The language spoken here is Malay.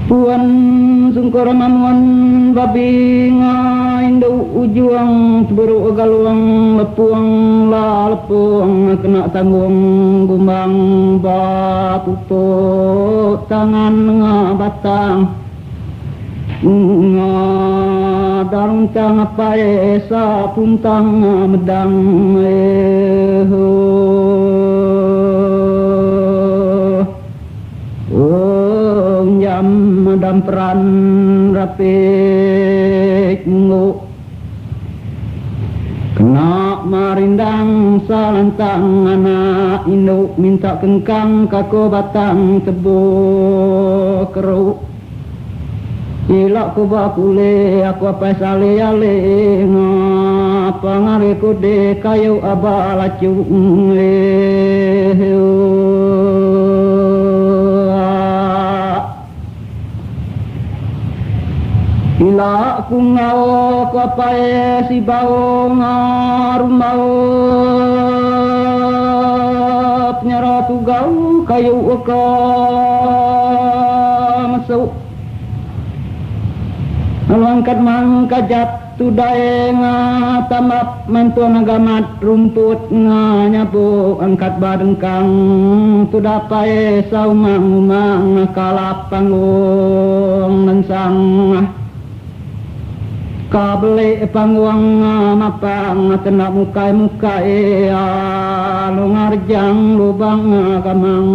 Puan sungkor mamuan babi ngaindu ujuang beru galuang lepuang la lepuang kena tanggung gumbang batuto tangan ngabatang darung tang apae sa puntang medang jam madam peran rapik ngu kena marindang salantang anak induk minta kengkang kako batang tebu keruk ilak ku bakule aku apa sale ale ngapa ngareku de kayu abalacu ila ku ngao ku apae si bau ngarumau penyara tugau kayu uka masuk angkat mangkajat tudai ngatamap mantuan agamat rumput nyapu angkat badengkang tudapai saumang kalap panggung nansang kabeli panggung mapang kena mukai-mukai lu ngarjang lubang kamang